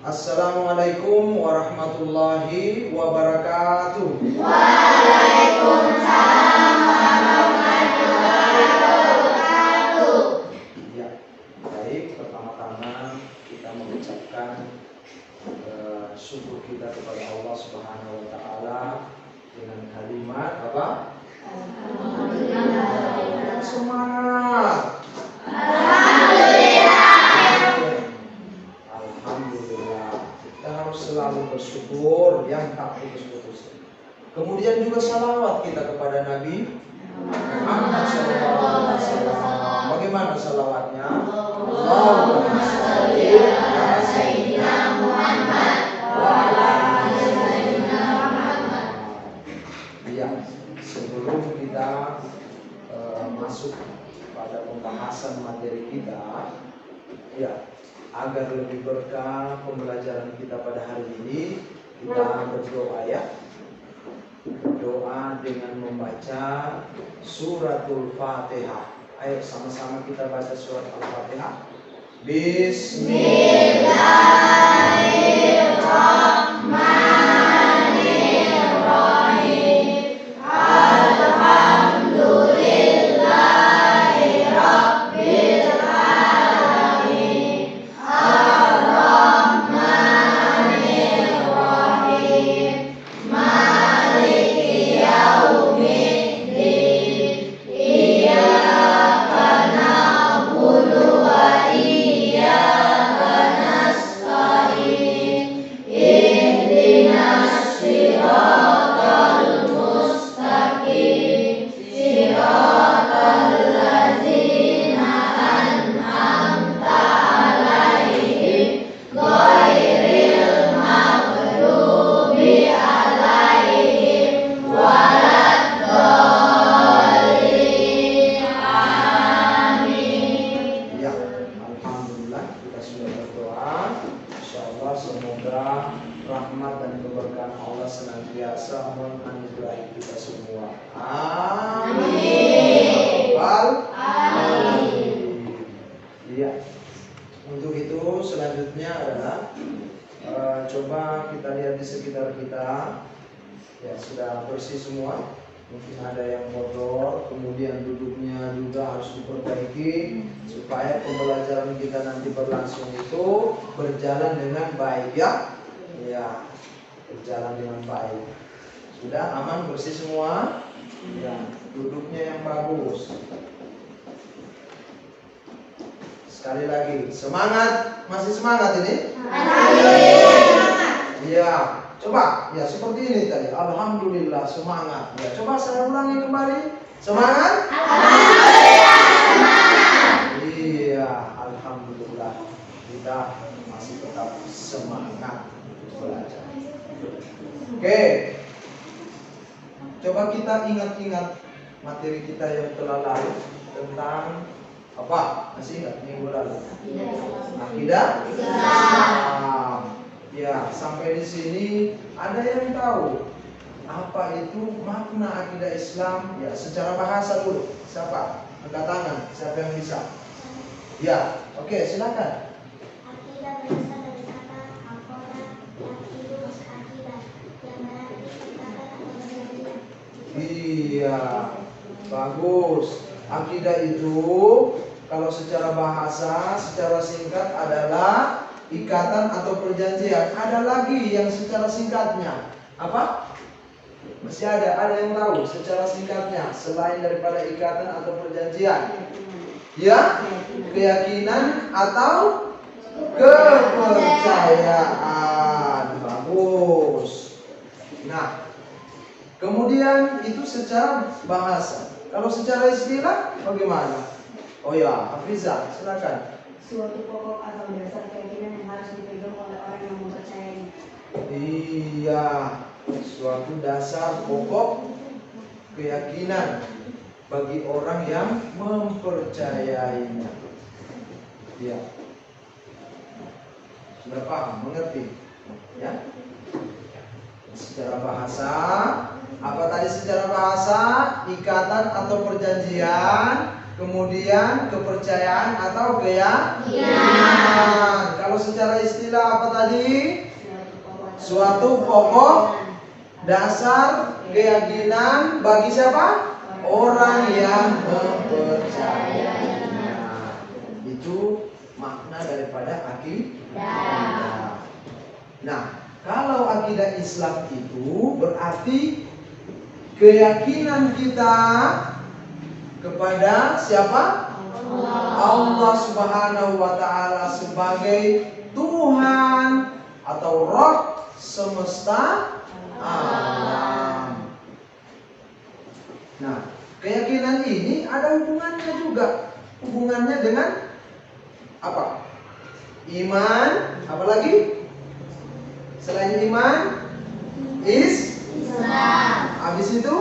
Assalamualaikum warahmatullahi wabarakatuh. Waalaikumsalam warahmatullahi wabarakatuh. Ya, baik. Pertama-tama kita mengucapkan syukur kita kepada Allah Subhanahu Wa Taala dengan kalimat apa? Alhamdulillah. Semangat. Kita harus selalu bersyukur yang tak putus-putus. Kemudian juga salawat kita kepada Nabi Muhammad SAW. Bagaimana salawatnya? Allahumma shalli ala sayyidina Muhammad wa ala ali sayyidina Muhammad. Ya, sebelum kita masuk pada pembahasan materi kita, ya, agar lebih berkah pembelajaran kita pada hari ini, kita berdoa ya. Berdoa dengan membaca suratul Fatihah. Ayo sama-sama kita baca surat Al-Fatihah. Bismillahirrahmanirrahim. Alhamdulillahirabbil alamin. Ar-Rahmanirrahim. Maliki yaumiddin. Iyyaka na'budu wa iyyaka nasta'in. Ihdinas siratal mustaqim. Siratal ladzina an'amta 'alaihim ghairil maghdubi 'alaihim waladdallin. Amin. Ya, alhamdulillah kita sudah berdoa. Insyaallah semoga rahmat dan keberkahan Allah senantiasa menganugerahi kita semua. Amin. Amin. Iya. Untuk itu selanjutnya adalah coba kita lihat di sekitar kita. Ya, sudah bersih semua. Mungkin ada yang kotor, kemudian duduknya juga harus diperbaiki supaya pembelajaran kita nanti berlangsung itu berjalan dengan baik ya. Ya, berjalan dengan baik. Sudah aman, bersih semua? Ya, duduknya yang bagus. Sekali lagi, semangat, masih semangat ini? Iya, coba ya seperti ini tadi. Alhamdulillah semangat. Ya, coba saya ulangi kembali. Semangat? Alhamdulillah semangat. Iya, alhamdulillah kita masih tetap semangat belajar. Oke. Coba kita ingat-ingat materi kita yang telah lalu tentang apa? Masih ingat minggu lalu? Akidah Islam. Ya, sampai di sini ada yang tahu apa itu makna akidah Islam? Ya, secara bahasa dulu. Siapa? Angkat tangan. Siapa yang bisa? Ya, oke, silakan. Akidah berasal dari kata akoda, akidus, akidah, yang berarti ikatan atau perjanjian. Iya, bagus. Akidah itu kalau secara bahasa, secara singkat adalah ikatan atau perjanjian. Ada lagi yang secara singkatnya. Apa? Masih ada yang tahu secara singkatnya selain daripada ikatan atau perjanjian. Ya, keyakinan atau kepercayaan. Bagus. Nah, kemudian itu secara bahasa. Kalau secara istilah bagaimana? Oh ya, Hafizah, silakan. Suatu pokok atau dasar keyakinan yang harus dipegang oleh orang yang mempercayainya. Iya, suatu dasar pokok keyakinan bagi orang yang mempercayainya. Iya. Sudah paham, mengerti? Ya. Secara bahasa, apa tadi secara bahasa? Ikatan atau perjanjian kemudian kepercayaan atau keyakinan. Kalau secara istilah apa tadi? Suatu pokok dasar keyakinan bagi siapa? Orang yang mempercayainya. Itu makna daripada akidah. Nah, kalau akidah Islam itu berarti keyakinan kita kepada siapa? Allah Subhanahu wa Ta'ala sebagai Tuhan atau Roh semesta alam. Nah, keyakinan ini ada hubungannya juga. Hubungannya dengan apa? Iman, apalagi? Selain iman, Islam. Habis itu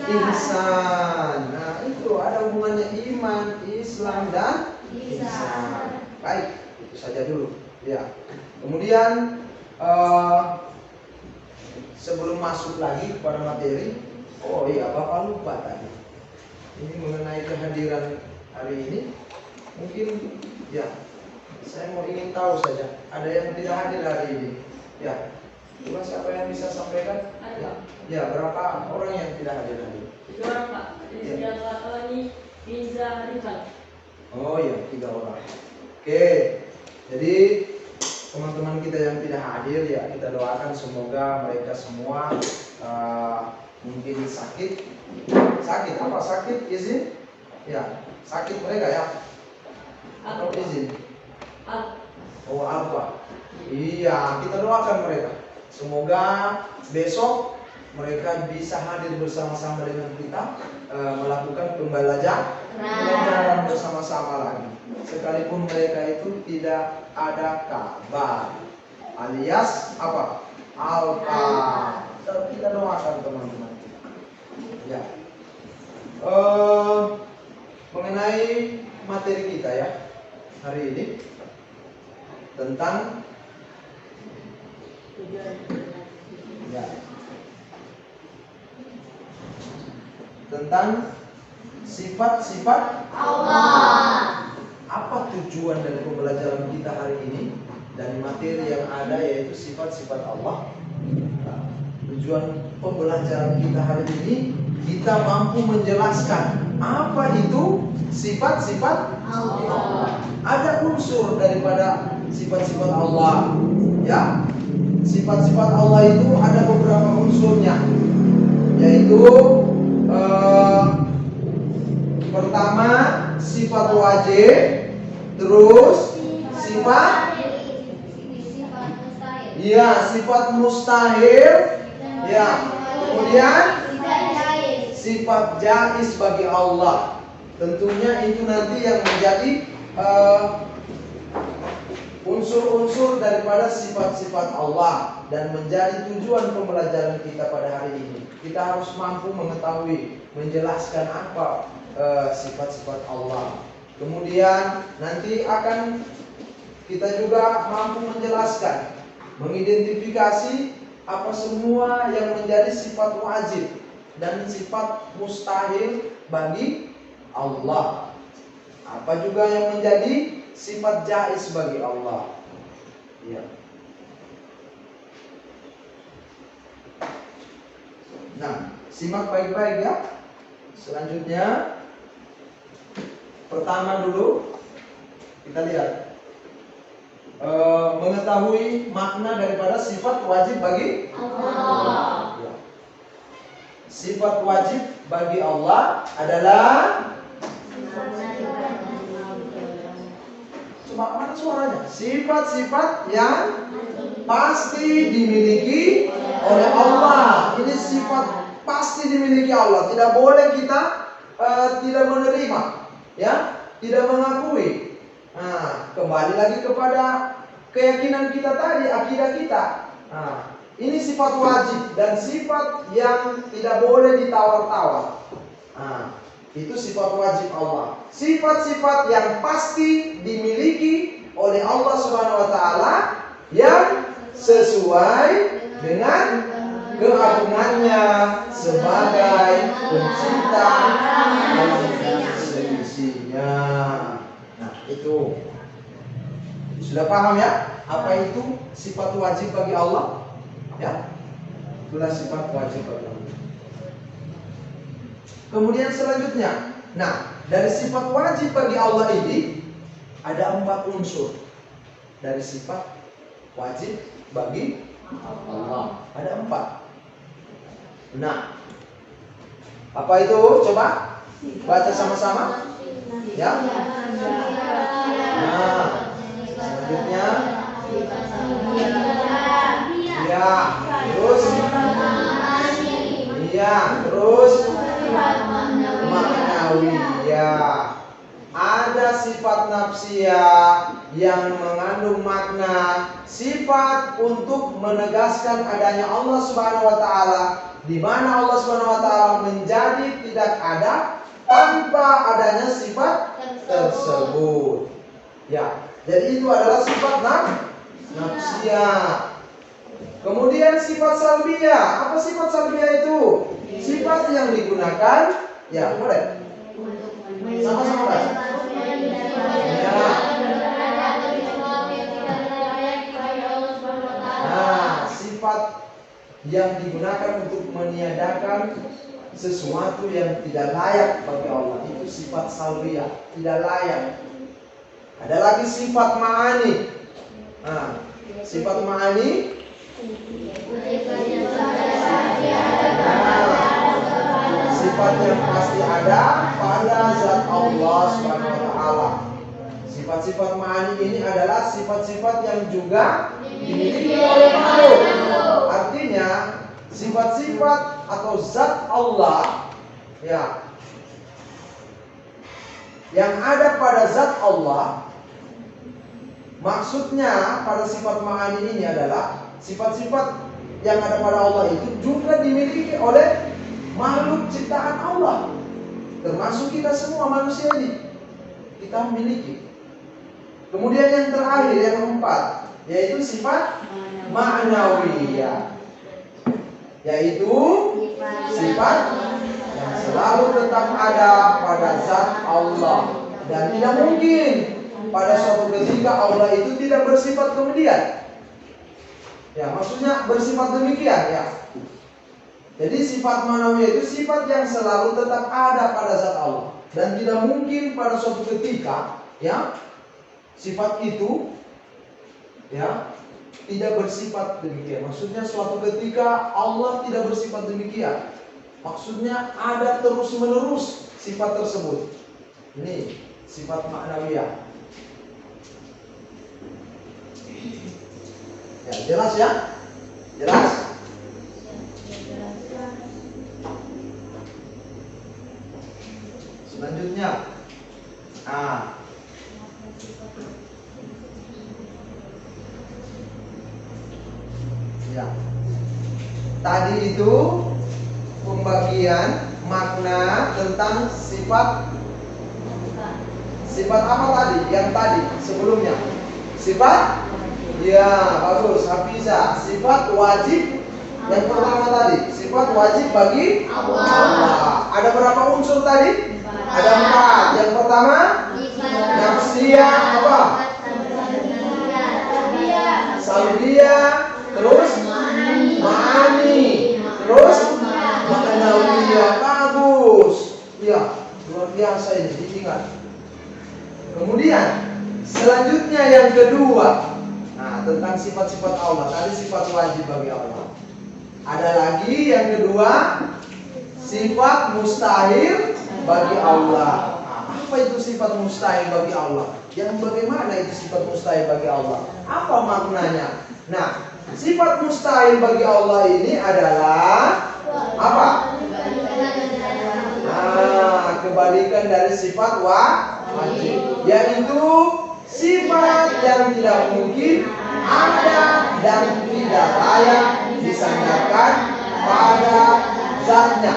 ihsan. Nah, itu ada hubungannya iman, Islam dan ihsan. Baik, itu saja dulu. Ya. Kemudian sebelum masuk lagi kepada materi, oh iya, Bapak lupa tadi. Ini mengenai kehadiran hari ini. Mungkin ya, saya mau ingin tahu saja. Ada yang tidak hadir hari ini? Ya. Coba siapa yang bisa sampaikan? Ya, berapa orang yang tidak hadir hari ini? 3 orang, Pak. Yang Tony, Riza, Rifat. Oh iya, 3 orang. Oke. Jadi teman-teman kita yang tidak hadir ya, kita doakan semoga mereka semua mungkin sakit apa sakit izin ya, sakit mereka ya atau izin apa iya, kita doakan mereka semoga besok mereka bisa hadir bersama-sama dengan kita melakukan pembelajaran bersama-sama lagi. Sekalipun mereka itu tidak ada kabar, alias apa? Alfa. Kita doakan teman-teman kita. Ya. Mengenai materi kita ya hari ini tentang ya, tentang sifat-sifat Allah. Apa tujuan dari pembelajaran kita hari ini? Dari materi yang ada yaitu sifat-sifat Allah. Nah, tujuan pembelajaran kita hari ini kita mampu menjelaskan apa itu sifat-sifat Allah. Ada unsur daripada sifat-sifat Allah. Ya, sifat-sifat Allah itu ada beberapa unsurnya, yaitu pertama sifat wajib, terus sifat mustahil, ya, kemudian sifat jaiz bagi Allah. Tentunya itu nanti yang menjadi unsur-unsur daripada sifat-sifat Allah dan menjadi tujuan pembelajaran kita pada hari ini. Kita harus mampu mengetahui, menjelaskan apa sifat-sifat Allah. Kemudian nanti akan kita juga mampu menjelaskan, mengidentifikasi apa semua yang menjadi sifat wajib dan sifat mustahil bagi Allah. Apa juga yang menjadi sifat jaiz bagi Allah. Ya. Nah, simak baik-baik ya. Selanjutnya, pertama dulu kita lihat mengetahui makna daripada sifat wajib bagi Allah. Ya. Sifat wajib bagi Allah adalah, coba mana suaranya? Sifat-sifat yang pasti dimiliki oleh Allah. Ini sifat pasti dimiliki Allah. Tidak boleh kita tidak menerima, ya, tidak mengakui. Nah, kembali lagi kepada keyakinan kita tadi, akidah kita. Nah, ini sifat wajib dan sifat yang tidak boleh ditawar-tawar. Nah, itu sifat wajib Allah. Sifat-sifat yang pasti dimiliki oleh Allah Subhanahu wa Ta'ala yang sesuai dengan keagungannya sebagai pencipta alam dan seisinya. Nah, itu sudah paham ya? Apa itu sifat wajib bagi Allah? Ya, itulah sifat wajib bagi Allah. Kemudian selanjutnya, nah, dari sifat wajib bagi Allah ini ada 4 unsur. Dari sifat wajib bagi Allah ada 4. Nah, apa itu? Coba baca sama-sama. Ya. Nah, selanjutnya, ya, terus, iya, terus, maknawi, ya. Ada sifat nafsiyah yang mengandung makna, sifat untuk menegaskan adanya Allah Subhanahu wa taala, di mana Allah Subhanahu wa taala menjadi tidak ada tanpa adanya sifat tersebut. Ya, jadi itu adalah sifat nafsiyah. Kemudian sifat salbiyah. Apa sifat salbiyah itu? Sifat yang digunakan, ya, boleh. Sama-sama baca. Ya. Nah, sifat yang digunakan untuk meniadakan sesuatu yang tidak layak bagi Allah itu sifat salbiyah, tidak layak. Ada lagi sifat ma'ani. Nah, sifat ma'ani, sifat yang pasti ada pada zat Allah Subhanahu wa taala. Sifat-sifat ma'ani ini adalah sifat-sifat yang juga dimiliki oleh makhluk. Artinya, sifat-sifat atau zat Allah, ya, yang ada pada zat Allah, maksudnya pada sifat ma'ani ini adalah sifat-sifat yang ada pada Allah itu juga dimiliki oleh makhluk ciptaan Allah, termasuk kita semua manusia ini, kita memiliki. Kemudian yang terakhir, yang keempat, yaitu sifat ma'nawiyah, yaitu sifat yang selalu tetap ada pada zat Allah, dan tidak mungkin pada suatu ketika Allah itu tidak bersifat kemudian. Ya, maksudnya bersifat demikian, ya. Jadi sifat ma'nawiyah itu sifat yang selalu tetap ada pada zat Allah, dan tidak mungkin pada suatu ketika, ya, sifat itu, ya, tidak bersifat demikian. Maksudnya suatu ketika Allah tidak bersifat demikian. Maksudnya ada terus menerus sifat tersebut. Ini sifat ma'nawiyah. Ya, jelas ya? Jelas? Selanjutnya, ya, tadi itu pembagian makna tentang sifat apa tadi? Yang tadi sebelumnya sifat, ya, bagus, Hafiza. Sifat wajib yang pertama tadi, sifat wajib bagi Allah. Ada berapa unsur tadi? Ada 4. Yang pertama nafsiyah, apa? Salbiyah, terus ma'ani, terus ma'nawiyah. Bagus. Ya, luar biasa ini, diingat. Kemudian selanjutnya yang kedua, nah, tentang sifat-sifat Allah. Tadi sifat wajib bagi Allah. Ada lagi yang kedua, sifat mustahil bagi Allah. Apa itu sifat mustahil bagi Allah? Yang bagaimana itu sifat mustahil bagi Allah? Apa maknanya? Nah, sifat mustahil bagi Allah ini adalah apa? Nah, kebalikan dari sifat wajib, yaitu sifat yang tidak mungkin ada dan tidak layak disandarkan pada zatnya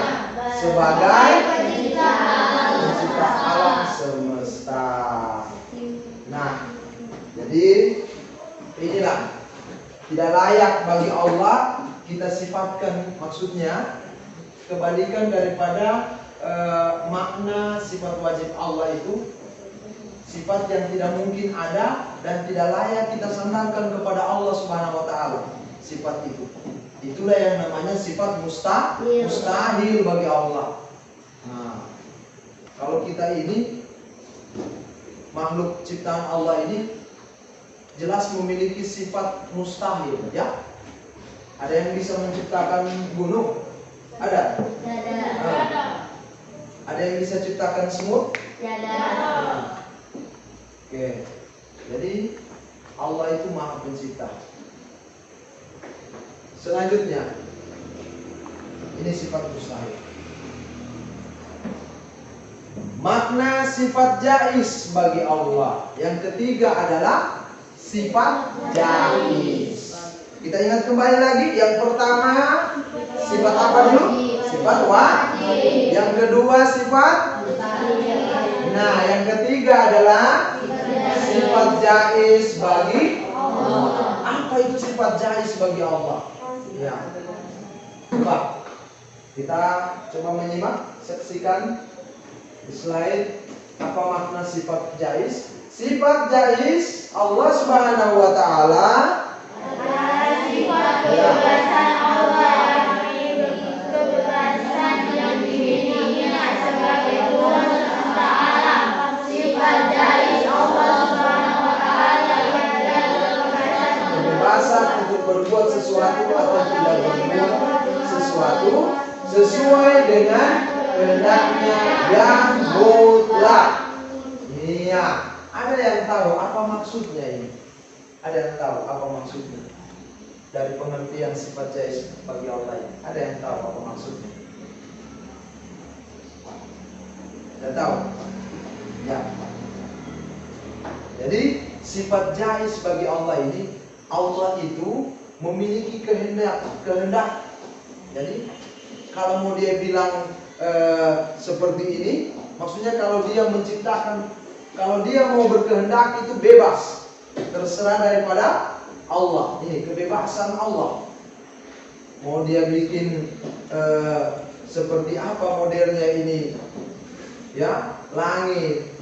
sebagai pencipta alam semesta. Nah, jadi inilah tidak layak bagi Allah kita sifatkan, maksudnya kebalikan daripada makna sifat wajib Allah itu sifat yang tidak mungkin ada dan tidak layak kita sandarkan kepada Allah Subhanahu wa taala. Sifat itu. Itulah yang namanya sifat mustahil bagi Allah. Nah, kalau kita ini makhluk ciptaan Allah ini jelas memiliki sifat mustahil, ya. Ada yang bisa menciptakan gunung? Ada? Ada. Ada yang bisa ciptakan semut? Ada. Oke. Jadi Allah itu Maha Pencipta. Selanjutnya, ini sifat mustahil. Makna sifat jaiz bagi Allah. Yang ketiga adalah sifat jaiz. Kita ingat kembali lagi. Yang pertama sifat apa dulu? Sifat wajib. Yang kedua sifat. Nah, yang ketiga adalah sifat jaiz bagi Allah. Apa itu sifat jaiz bagi Allah? Ya. Coba kita coba menyimak, saksikan di slide apa makna sifat jaiz. Sifat jaiz Allah Subhanahu wa taala Adalah sifat kebebasan Allah kebebasan yang dimilikinya sebagai Tuhan semesta alam. Sifat jaiz Allah Subhanahu wa taala adalah kebebasan untuk berbuat sesuatu atau tidak berbuat sesuatu sesuai dengan kehendaknya yang mutlak. Iya, ada yang tahu apa maksudnya ini? Ada yang tahu apa maksudnya dari pengertian sifat jaiz bagi Allah ini? Ada yang tahu apa maksudnya? Tidak tahu? Ya. Jadi sifat jaiz bagi Allah ini, Allah itu memiliki kehendak. Jadi kalau mau dia bilang seperti ini, maksudnya kalau dia menciptakan, kalau dia mau berkehendak itu bebas, terserah daripada Allah. Ini kebebasan Allah. Mau dia bikin seperti apa modelnya ini, ya, langit,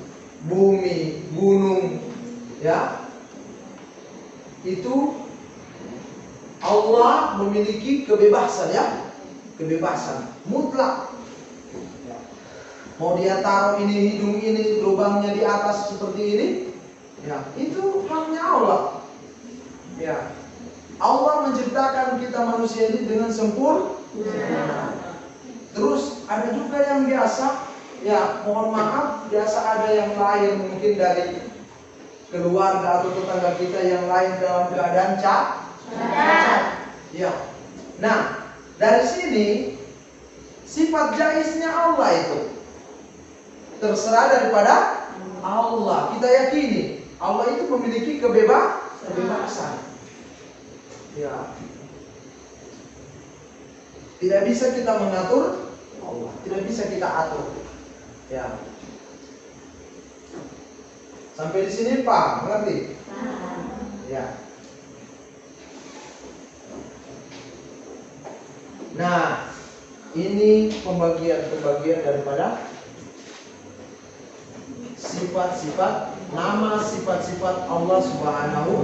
bumi, gunung, ya, itu Allah memiliki kebebasan, ya, kebebasan mutlak. Mau dia taruh ini hidung ini lubangnya di atas seperti ini, ya, itu haknya Allah. Ya, Allah menciptakan kita manusia ini dengan sempurna. Terus ada juga yang biasa, ya, mohon maaf, biasa ada yang lain mungkin dari keluarga atau tetangga kita yang lain dalam keadaan cacat. Ya. Nah, dari sini sifat jaiznya Allah itu terserah daripada Allah. Kita yakini Allah itu memiliki kebebasan. Ya. Tidak bisa kita mengatur Allah, tidak bisa kita atur. Ya. Sampai di sini Pak, mengerti? Ya. Nah, ini pembagian daripada sifat-sifat, nama sifat-sifat Allah Subhanahu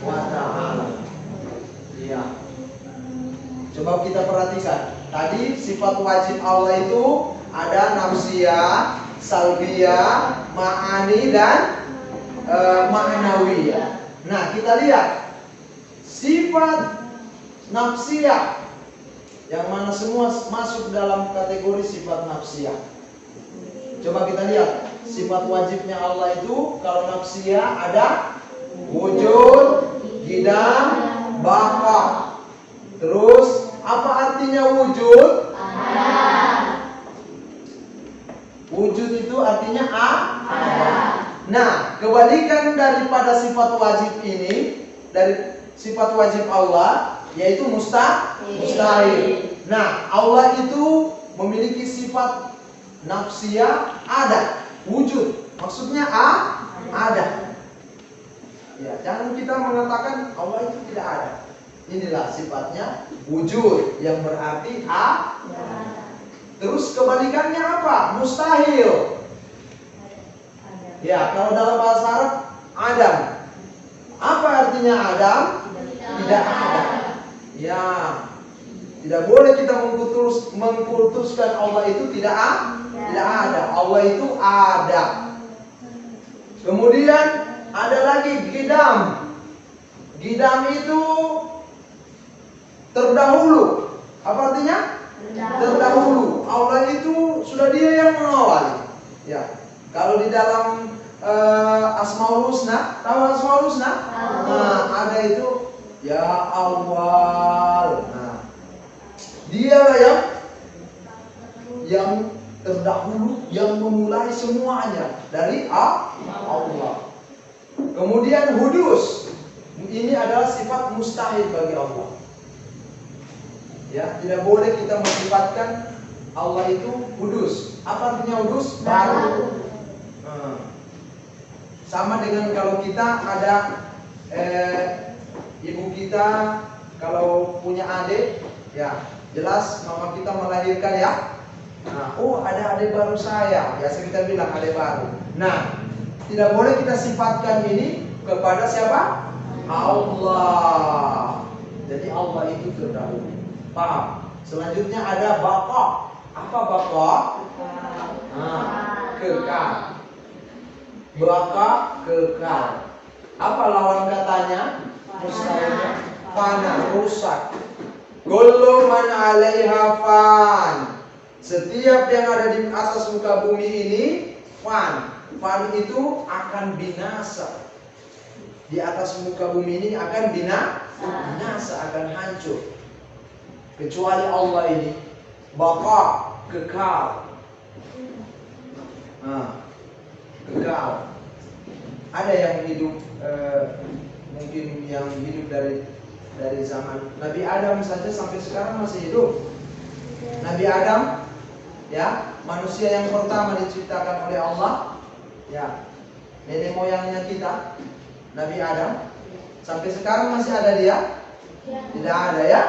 wa taala. Iya. Coba kita perhatikan. Tadi sifat wajib Allah itu ada nafsiyah, salbiyah, ma'ani dan ma'nawiyah. Nah, kita lihat sifat nafsiyah yang mana semua masuk dalam kategori sifat nafsiyah. Coba kita lihat sifat wajibnya Allah itu, kalau nafsiyah ada wujud, qidam, baqa. Terus apa artinya wujud? Wujud itu artinya ada. Nah, kebalikan daripada sifat wajib ini, dari sifat wajib Allah, yaitu mustahil. Nah, Allah itu memiliki sifat nafsiyah ada, wujud. Maksudnya ada. Ya, jangan kita mengatakan Allah itu tidak ada. Inilah sifatnya wujud yang berarti Terus kebalikannya apa? Mustahil. Ya, kalau dalam bahasa Arab Adam. Apa artinya Adam? Tidak ada. Ya, tidak boleh kita mengkultuskan Allah itu tidak ada. Allah itu ada. Kemudian ada lagi Gidam. Gidam itu terdahulu. Apa artinya? Terdahulu. Allah itu sudah Dia yang mengawali. Ya. Kalau di dalam Asmaul Husna, tahu Asmaul Husna? Nah, ada itu ya awal. Nah, Dialah yang terdahulu, yang memulai semuanya dari Allah. Kemudian hudus. Ini adalah sifat mustahil bagi Allah. Ya, tidak boleh kita mensifatkan Allah itu hudus. Apa artinya hudus? Baru. Sama dengan kalau kita ada ibu kita kalau punya adik, ya jelas mama kita melahirkan ya. Nah, oh ada adik baru saya, biasa kita bilang adik baru. Nah, tidak boleh kita sifatkan ini kepada siapa? Allah. Jadi Allah itu terdahulu. Paham? Selanjutnya ada baqa. Apa baqa? Kekal. Baqa kekal. Apa lawan katanya? Mustahilnya fana, rusak. Kullu man 'alaiha fan. Setiap yang ada di atas muka bumi ini fan. Fan itu akan binasa. Di atas muka bumi ini akan binasa, akan hancur. Kecuali Allah ini baqa, kekal. Kekal. Ada yang hidup mungkin yang hidup dari zaman Nabi Adam saja sampai sekarang masih hidup. Nabi Adam, ya, manusia yang pertama diciptakan oleh Allah, ya, nenek moyangnya kita, Nabi Adam, sampai sekarang masih ada dia? Tidak ada ya?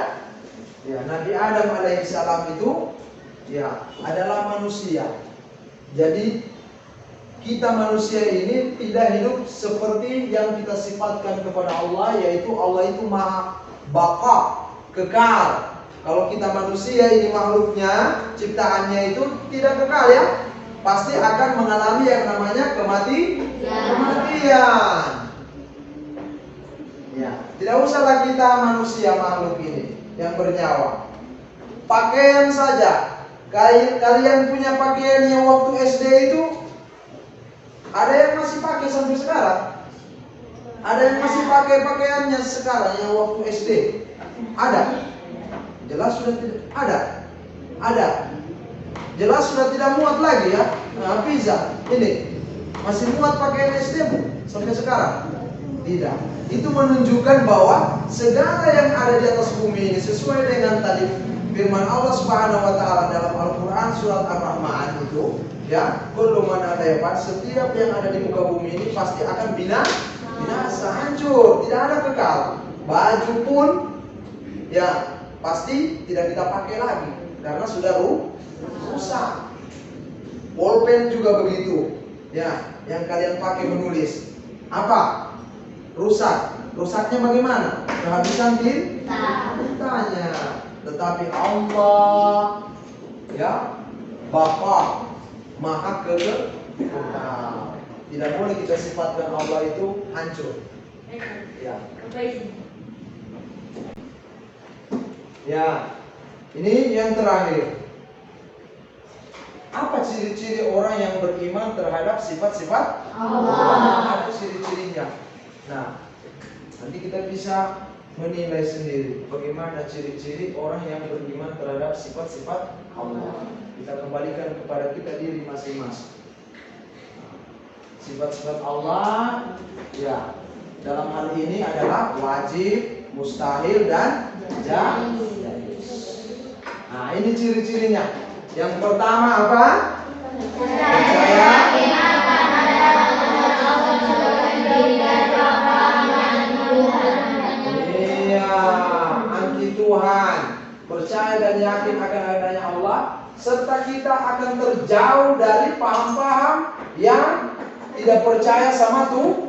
Ya, Nabi Adam alaihissalam itu, ya, adalah manusia. Jadi kita manusia ini tidak hidup seperti yang kita sifatkan kepada Allah, yaitu Allah itu maha baqa, kekal. Kalau kita manusia ini makhluknya, ciptaannya itu tidak kekal ya, pasti akan mengalami yang namanya kematian. Ya, tidak usahlah kita manusia makhluk ini yang bernyawa. Pakaian saja, kalian punya pakaian yang waktu SD itu ada yang masih pakai sampai sekarang. Ada yang masih pakai pakaiannya sekarang yang waktu SD. Ada. Jelas sudah tidak ada. Jelas sudah tidak muat lagi ya. Nah, pizza ini masih muat pakaian SD sampai sekarang? Tidak. Itu menunjukkan bahwa segala yang ada di atas bumi ini sesuai dengan tadi firman Allah Subhanahu wa taala dalam Al-Qur'an surat Ar-Rahman itu, ya, kullu man 'alaiha, setiap yang ada di muka bumi ini pasti akan binasa, hancur, tidak ada kekal. Baju pun ya pasti tidak kita pakai lagi karena sudah rusak. Pulpen juga begitu. Ya, yang kalian pakai menulis apa? Rusak. Rusaknya bagaimana? Kehabisan tintanya. Tetapi Allah, ya, Bapa, Maha kekal. Tidak boleh kita sifatkan Allah itu hancur. Ya. Ya, ini yang terakhir. Apa ciri-ciri orang yang beriman terhadap sifat-sifat Allah? Ada ciri-cirinya. Nah, nanti kita bisa menilai sendiri bagaimana ciri-ciri orang yang beriman terhadap sifat-sifat Allah. Kita kembalikan kepada kita diri masing-masing. Sifat-sifat Allah, ya, dalam hal ini adalah wajib, mustahil, dan jaiz. Nah, ini ciri-cirinya. Yang pertama apa? Percaya. Iya. percaya dan yakin akan adanya Allah, serta kita akan terjauh dari paham-paham yang tidak percaya sama Tuhan.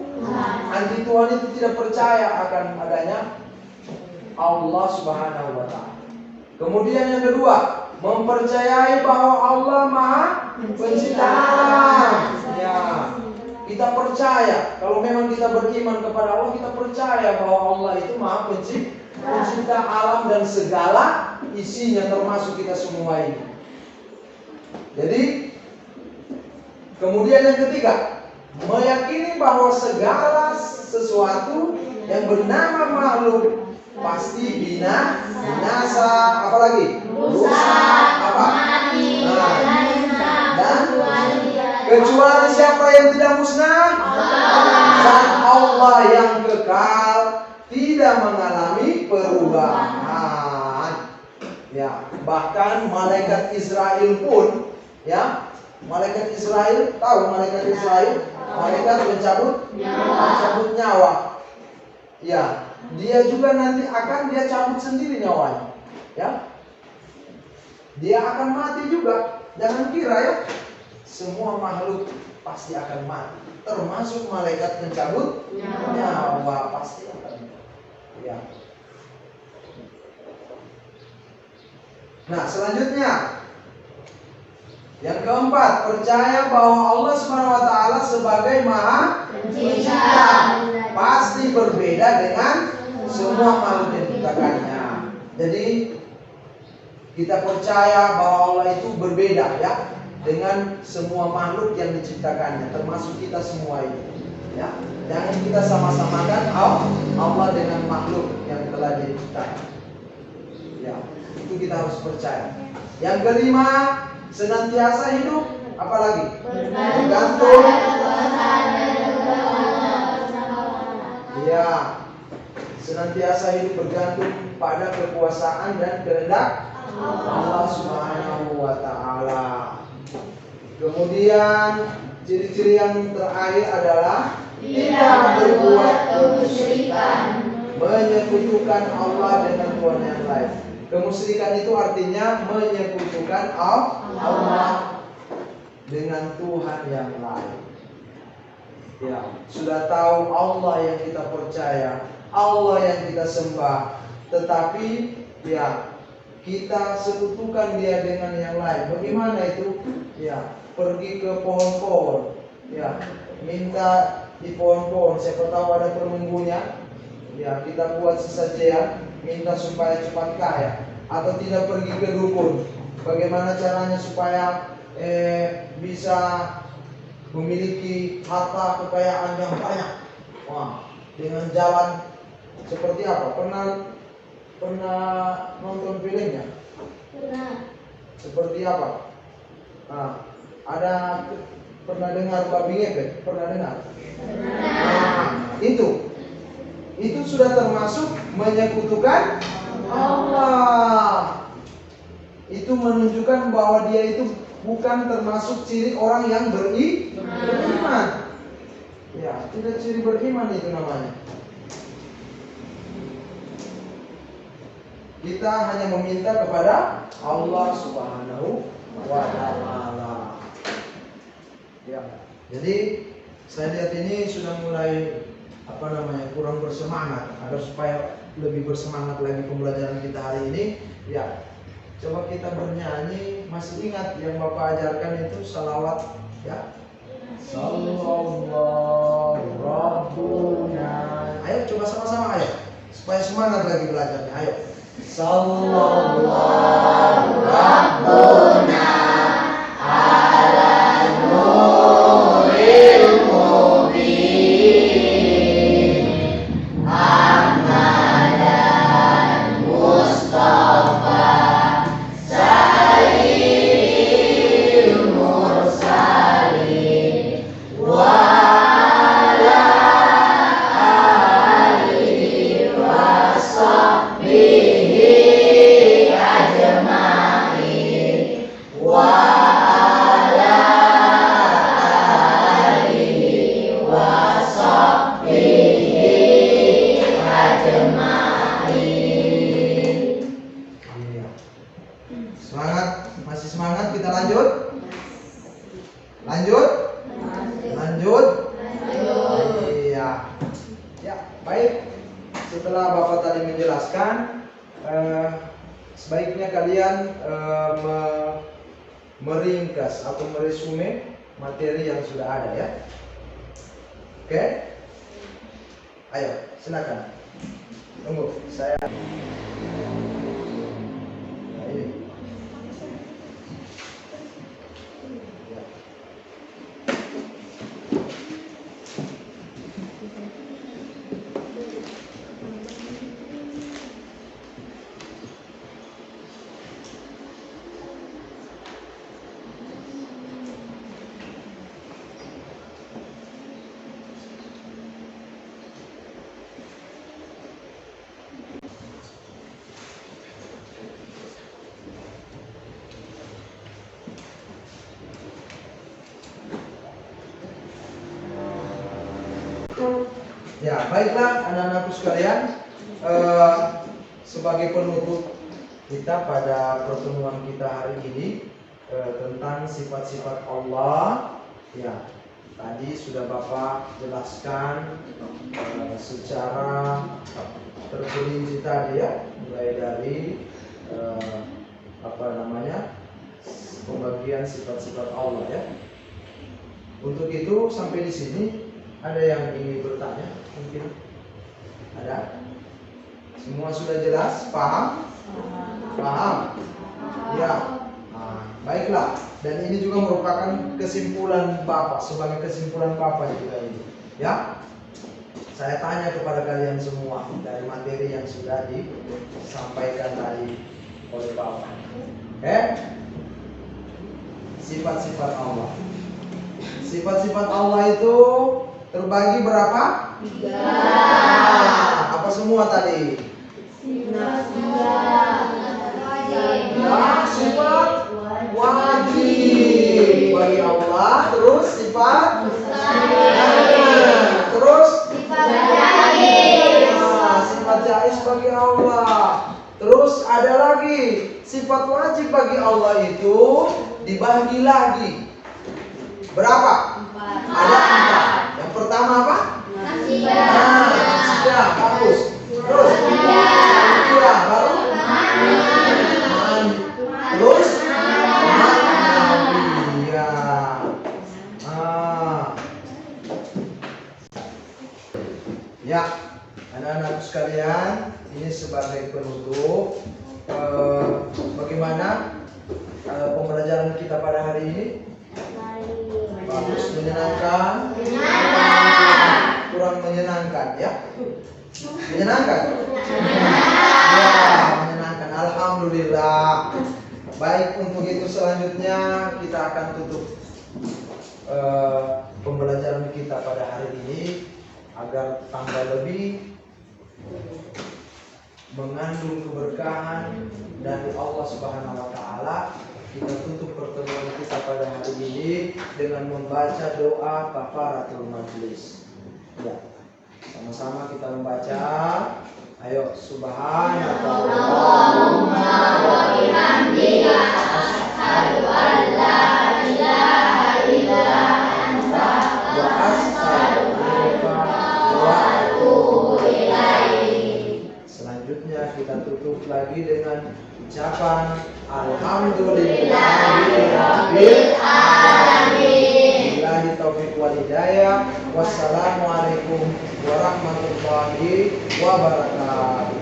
Anti Tuhan itu tidak percaya akan adanya Allah Subhanahu wa Ta'ala. Kemudian yang kedua, mempercayai bahwa Allah Maha Pencipta alam. Ya, kita percaya kalau memang kita beriman kepada Allah, kita percaya bahwa Allah itu Maha Pencipta alam dan segala isinya, termasuk kita semua ini. Jadi, kemudian yang ketiga, meyakini bahwa segala sesuatu yang bernama makhluk pasti binasa, apalagi rusak, apa? Dan kecuali siapa yang tidak musnah, dan Allah yang kekal, tidak mengalami perubahan. Ya, bahkan malaikat Israel pun, ya, malaikat Israel, tahu malaikat Israel? Malaikat pencabut nyawa. Ya, dia juga nanti akan dia cabut sendiri nyawanya. Ya, dia akan mati juga. Jangan kira ya, semua makhluk pasti akan mati, termasuk malaikat pencabut nyawa pasti akan mati. Ya. Nah, selanjutnya yang keempat, percaya bahwa Allah Subhanahu wa Ta'ala sebagai Maha Pencipta pasti berbeda dengan semua makhluk yang diciptakannya. Jadi kita percaya bahwa Allah itu berbeda ya dengan semua makhluk yang diciptakannya, termasuk kita semua ini. Ya, jangan kita sama-samakan Allah dengan makhluk yang telah diciptakan. Ya, itu kita harus percaya. Yang kelima, senantiasa hidup, apalagi bergantung. Ya, senantiasa hidup bergantung pada kekuasaan dan kehendak Allah Subhanahu wa Ta'ala. Kemudian ciri-ciri yang terakhir adalah tidak berbuat kemusyrikan, menyekutukan Allah dengan Tuhan yang lain. Kemusyrikan itu artinya menyekutukan Allah dengan Tuhan yang lain. Ya, sudah tahu Allah yang kita percaya, Allah yang kita sembah, tetapi ya kita sekutukan dia dengan yang lain. Bagaimana itu? Ya, pergi ke pohon-pohon, ya, minta di pohon-pohon, siapa tahu ada penunggunya. Ya, kita buat sesajian, minta supaya cepat kaya, atau tidak pergi ke dukun. Bagaimana caranya supaya bisa memiliki harta kekayaan yang banyak? Wah, dengan jalan seperti apa? Pernah nonton filmnya? Pernah. Seperti apa? Nah, ada pernah dengar babi ngepet? Pernah dengar? Nah, itu sudah termasuk menyekutukan Allah. Itu menunjukkan bahwa dia itu bukan termasuk ciri orang yang beriman. Ya, tidak ciri beriman itu namanya. Kita hanya meminta kepada Allah Subhanahu wa Ta'ala. Ya, jadi saya lihat ini sudah mulai kurang bersemangat. Agar supaya lebih bersemangat lagi pembelajaran kita hari ini, ya coba kita bernyanyi. Masih ingat yang Bapak ajarkan itu salawat, ya? Sallallahu Rabbuna. Ayo coba sama-sama ayo, supaya semangat lagi belajarnya. Ayo. Sallallahu Rabbuna ala nuril mubin Ahmadan Mustafa Sayyidil Mursalin wa ala alihi wa sahbihi ajma'in setelah Bapak tadi menjelaskan, sebaiknya kalian meringkas atau meresume materi yang sudah ada ya. Oke? Ayo, silakan. Tunggu, saya. Nah, ini. Ya. Ya, baiklah anak-anakku sekalian, sebagai penutup kita pada pertemuan kita hari ini tentang sifat-sifat Allah. Ya, tadi sudah Bapak jelaskan secara terperinci tadi ya, mulai dari pembagian sifat-sifat Allah ya. Untuk itu sampai di sini ada yang ingin bertanya? Mungkin ada? Semua sudah jelas? Paham? Paham? Ya. Nah, baiklah. Dan ini juga merupakan kesimpulan Bapak, sebagai kesimpulan Bapak juga ini. Ya. Saya tanya kepada kalian semua dari materi yang sudah disampaikan tadi oleh Bapak. Sifat-sifat Allah. Sifat-sifat Allah itu terbagi berapa? 3. Apa semua tadi? Sifat wajib bagi Allah. Terus sifat terus sifat jaiz bagi Allah. Terus ada lagi sifat wajib bagi Allah itu dibagi lagi. Berapa? Ada 4. Yang pertama apa? Nasidah. Bagus. Terus? Iya. Baru? Terus? Iya. Ya, anak-anak sekalian, ini sebagai penutup. Bagaimana pembelajaran kita pada hari ini? Bagus, menyenangkan? Kurang menyenangkan ya? Menyenangkan? Ya, menyenangkan. Alhamdulillah. Baik, untuk itu selanjutnya kita akan tutup pembelajaran kita pada hari ini agar tambah lebih mengandung keberkahan dari Allah Subhanahu wa taala. Kita tutup pertemuan kita pada hari ini dengan membaca doa kafaratul majlis. Ya. Sama-sama kita membaca. Ayo, subhanallahumma wa bihamdika asyhadu an la ilaha illa anta wa astaghfiruka wa atubu ilaik. Selanjutnya kita tutup lagi dengan ucapan alhamdulillahirabbil alamin. Billahi taufiq wal hidayah. Wassalamualaikum warahmatullahi wabarakatuh.